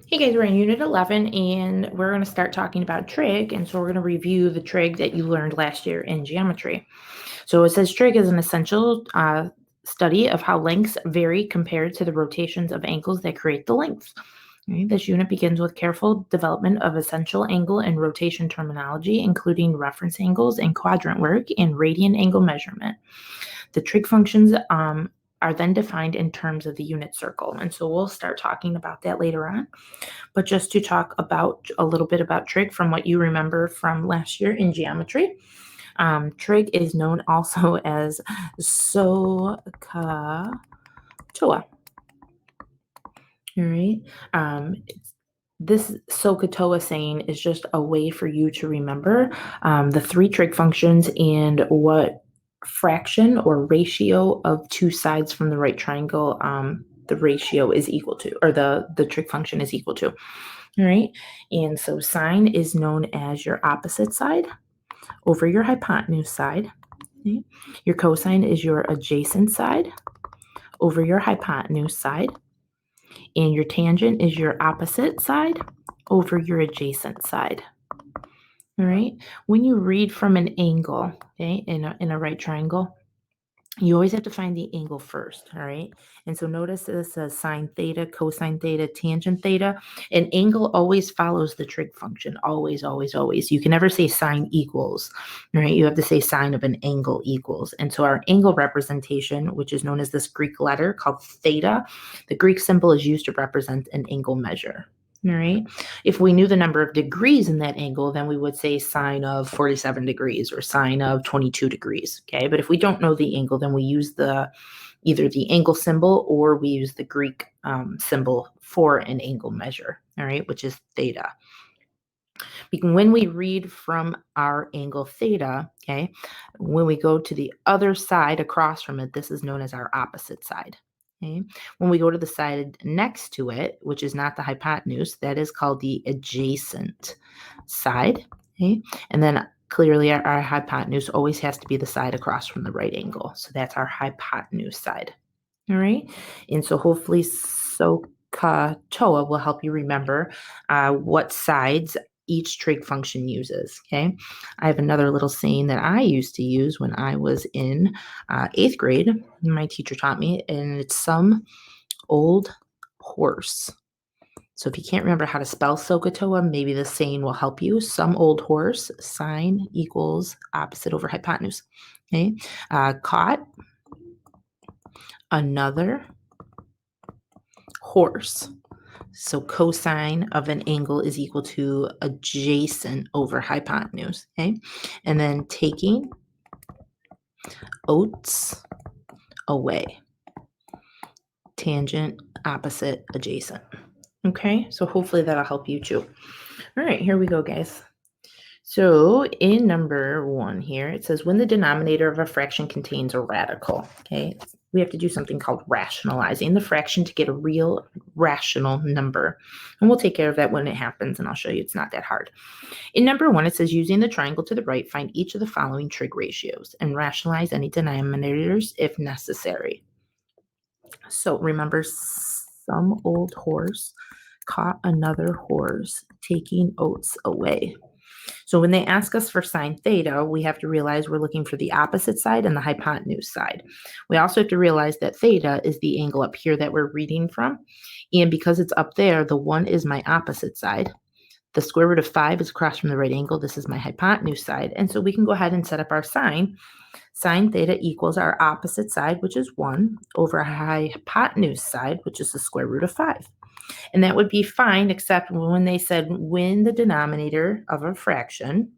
Hey guys, we're in Unit 11 and we're going to start talking about trig. And so we're going to review the trig that you learned last year in geometry. So it says trig is an essential study of how lengths vary compared to the rotations of angles that create the length. Right? This unit begins with careful development of essential angle and rotation terminology, including reference angles and quadrant work and radian angle measurement. The trig functions are then defined in terms of the unit circle. And so we'll start talking about that later on. But just to talk about a little bit about trig from what you remember from last year in geometry. Trig is known also as SOHCAHTOA. All right. This SOHCAHTOA saying is just a way for you to remember the three trig functions and what fraction or ratio of two sides from the right triangle the ratio is equal to, or the trig function is equal to. All right. And so sine is known as your opposite side over your hypotenuse side. Okay. Your cosine is your adjacent side over your hypotenuse side. And your tangent is your opposite side over your adjacent side. All right. When you read from an angle, okay, in a right triangle, you always have to find the angle first, all right? And so notice this says sine theta, cosine theta, tangent theta. An angle always follows the trig function, always, always, always. You can never say sine equals, right? You have to say sine of an angle equals. And so our angle representation, which is known as this Greek letter called theta, the Greek symbol is used to represent an angle measure. All right. If we knew the number of degrees in that angle, then we would say sine of 47 degrees or sine of 22 degrees. Okay. But if we don't know the angle, then we use either the angle symbol or we use the Greek symbol for an angle measure. All right. Which is theta. When we read from our angle theta, okay, when we go to the other side across from it, this is known as our opposite side. Okay. When we go to the side next to it, which is not the hypotenuse, that is called the adjacent side. Okay. And then clearly our hypotenuse always has to be the side across from the right angle. So that's our hypotenuse side. All right. And so hopefully SOHCAHTOA will help you remember what sides each trig function uses. Okay. I have another little saying that I used to use when I was in 8th grade. My teacher taught me, and it's some old horse. So if you can't remember how to spell SOHCAHTOA, maybe the saying will help you. Some old horse, sine equals opposite over hypotenuse. Okay. Caught another horse. So cosine of an angle is equal to adjacent over hypotenuse, okay? And then taking oats away. Tangent, opposite, adjacent. Okay, so hopefully that'll help you too. All right, here we go, guys. So in number 1 here, it says when the denominator of a fraction contains a radical, okay? We have to do something called rationalizing the fraction to get a real rational number. And we'll take care of that when it happens, and I'll show you it's not that hard. In number 1, it says using the triangle to the right, find each of the following trig ratios and rationalize any denominators if necessary. So remember, some old horse caught another horse, taking oats away. So when they ask us for sine theta, we have to realize we're looking for the opposite side and the hypotenuse side. We also have to realize that theta is the angle up here that we're reading from. And because it's up there, the 1 is my opposite side. The square root of 5 is across from the right angle. This is my hypotenuse side. And so we can go ahead and set up our sign. Sine theta equals our opposite side, which is 1, over our hypotenuse side, which is the square root of 5. And that would be fine, except when they said when the denominator of a fraction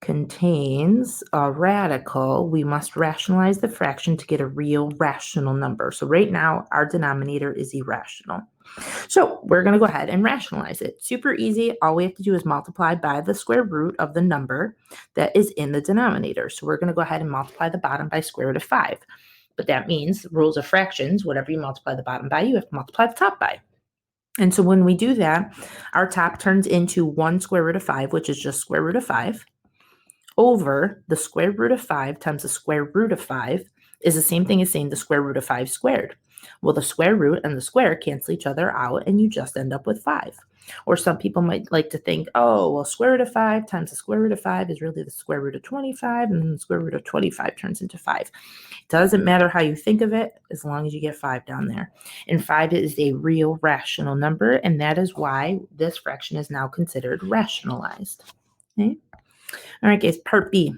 contains a radical, we must rationalize the fraction to get a real rational number. So right now, our denominator is irrational. So we're going to go ahead and rationalize it. Super easy. All we have to do is multiply by the square root of the number that is in the denominator. So we're going to go ahead and multiply the bottom by square root of 5. But that means rules of fractions, whatever you multiply the bottom by, you have to multiply the top by. And so when we do that, our top turns into 1 square root of 5, which is just square root of 5, over the square root of 5 times the square root of 5 is the same thing as saying the square root of 5 squared. Well, the square root and the square cancel each other out, and you just end up with 5. Or some people might like to think, oh, well, square root of 5 times the square root of 5 is really the square root of 25, and then the square root of 25 turns into 5. It doesn't matter how you think of it, as long as you get 5 down there. And 5 is a real rational number, and that is why this fraction is now considered rationalized. Okay? All right, guys, part B.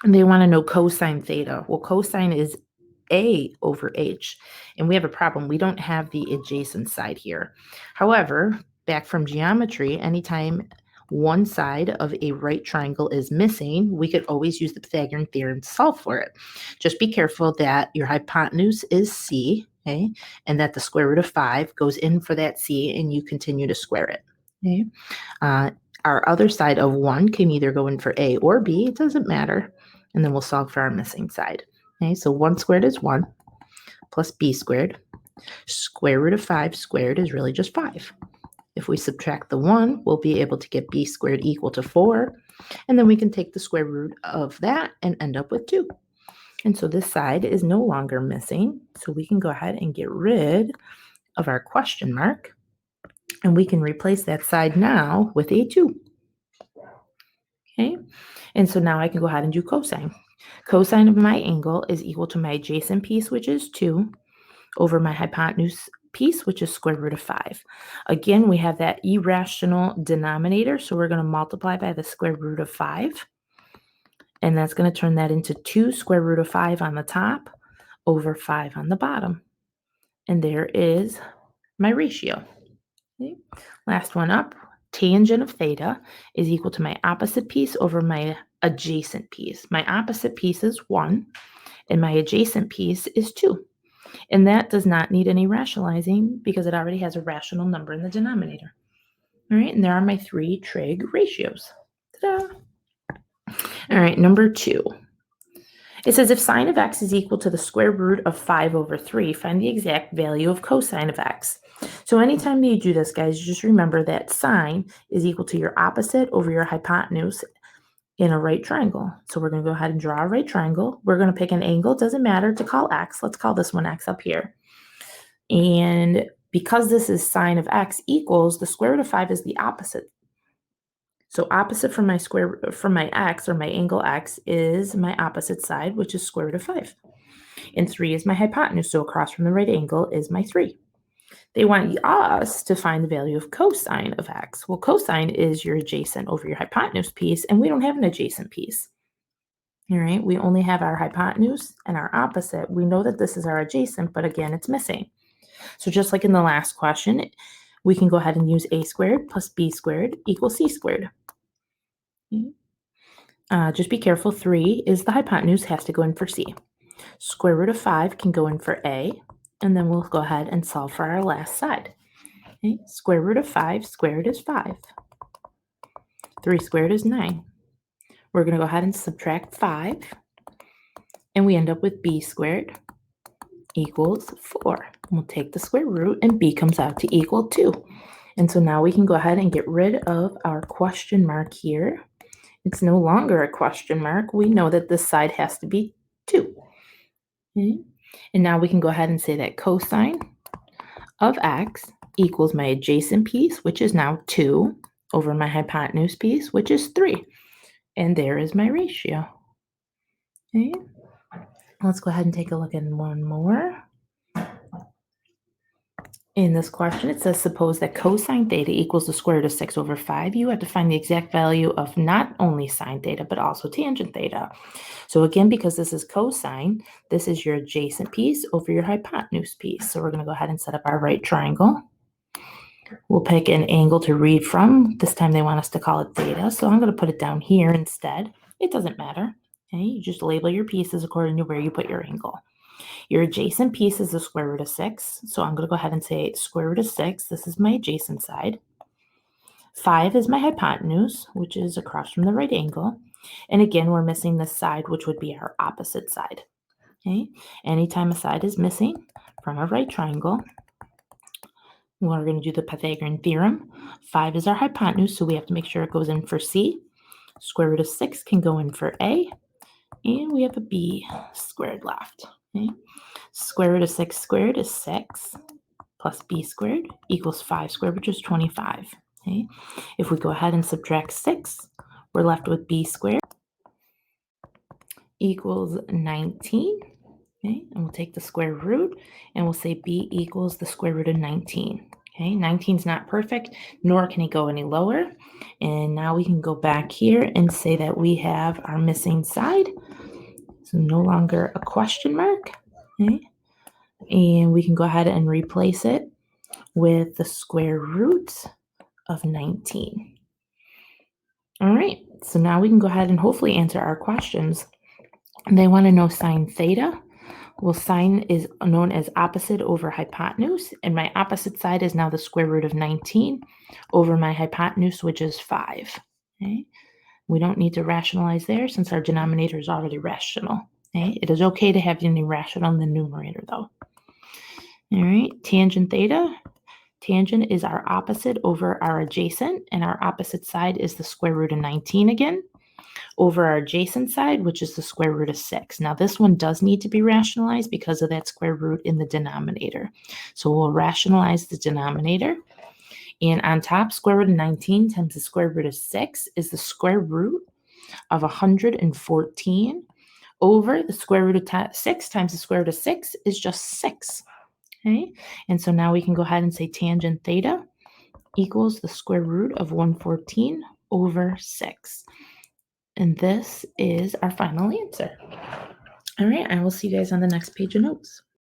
They want to know cosine theta. Well, cosine is A over H, and we have a problem. We don't have the adjacent side here. However, back from geometry, anytime one side of a right triangle is missing, we could always use the Pythagorean theorem to solve for it. Just be careful that your hypotenuse is C, okay, and that the square root of 5 goes in for that C, and you continue to square it. Okay. Our other side of 1 can either go in for A or B. It doesn't matter. And then we'll solve for our missing side. Okay, so 1 squared is 1 plus B squared. Square root of 5 squared is really just 5. If we subtract the 1, we'll be able to get B squared equal to 4. And then we can take the square root of that and end up with 2. And so this side is no longer missing. So we can go ahead and get rid of our question mark. And we can replace that side now with a 2. Okay, and so now I can go ahead and do cosine. Cosine of my angle is equal to my adjacent piece, which is 2, over my hypotenuse piece, which is square root of 5. Again, we have that irrational denominator, so we're going to multiply by the square root of 5. And that's going to turn that into 2 square root of 5 on the top over 5 on the bottom. And there is my ratio. Okay. Last one up, tangent of theta is equal to my opposite piece over my adjacent piece. My opposite piece is 1, and my adjacent piece is 2. And that does not need any rationalizing because it already has a rational number in the denominator. All right, and there are my 3 trig ratios. Ta-da! All right, number 2. It says if sine of x is equal to the square root of 5 over 3, find the exact value of cosine of x. So anytime you do this, guys, just remember that sine is equal to your opposite over your hypotenuse in a right triangle. So we're going to go ahead and draw a right triangle. We're going to pick an angle. It doesn't matter to call x. Let's call this one x up here. And because this is sine of x equals, the square root of 5 is the opposite. So opposite from my x or my angle x is my opposite side, which is square root of 5. And 3 is my hypotenuse, so across from the right angle is my 3. They want us to find the value of cosine of x. Well, cosine is your adjacent over your hypotenuse piece, and we don't have an adjacent piece. All right, we only have our hypotenuse and our opposite. We know that this is our adjacent, but again, it's missing. So just like in the last question, we can go ahead and use a squared plus b squared equals c squared. Just be careful, 3 is the hypotenuse, has to go in for c. Square root of 5 can go in for a, and then we'll go ahead and solve for our last side. Okay? Square root of 5 squared is 5. 3 squared is 9. We're going to go ahead and subtract 5, and we end up with b squared equals 4. We'll take the square root, and b comes out to equal 2. And so now we can go ahead and get rid of our question mark here. It's no longer a question mark. We know that this side has to be 2. Okay? And now we can go ahead and say that cosine of x equals my adjacent piece, which is now 2, over my hypotenuse piece, which is 3. And there is my ratio. Okay? Let's go ahead and take a look at one more. In this question, it says, suppose that cosine theta equals the square root of 6 over 5. You have to find the exact value of not only sine theta, but also tangent theta. So again, because this is cosine, this is your adjacent piece over your hypotenuse piece. So we're going to go ahead and set up our right triangle. We'll pick an angle to read from. This time they want us to call it theta, so I'm going to put it down here instead. It doesn't matter. Okay? You just label your pieces according to where you put your angle. Your adjacent piece is the square root of 6. So I'm going to go ahead and say square root of 6. This is my adjacent side. 5 is my hypotenuse, which is across from the right angle. And again, we're missing this side, which would be our opposite side. Okay? Anytime a side is missing from a right triangle, we're going to do the Pythagorean theorem. 5 is our hypotenuse, so we have to make sure it goes in for C. Square root of 6 can go in for A. And we have a B squared left. Okay? Square root of 6 squared is 6 plus b squared equals 5 squared, which is 25. Okay. If we go ahead and subtract 6, we're left with b squared equals 19. Okay, and we'll take the square root and we'll say b equals the square root of 19. Okay, 19 is not perfect, nor can it go any lower. And now we can go back here and say that we have our missing side. So no longer a question mark. Okay, and we can go ahead and replace it with the square root of 19. All right, so now we can go ahead and hopefully answer our questions. They want to know sine theta. Well, sine is known as opposite over hypotenuse, and my opposite side is now the square root of 19 over my hypotenuse, which is 5. Okay? We don't need to rationalize there since our denominator is already rational. Okay? It is okay to have an irrational in the numerator, though. All right, tangent theta. Tangent is our opposite over our adjacent, and our opposite side is the square root of 19 again, over our adjacent side, which is the square root of 6. Now, this one does need to be rationalized because of that square root in the denominator. So we'll rationalize the denominator. And on top, square root of 19 times the square root of 6 is the square root of 114 over the square root of 6 times the square root of 6 is just 6. Okay, and so now we can go ahead and say tangent theta equals the square root of 114 over 6. And this is our final answer. All right, I will see you guys on the next page of notes.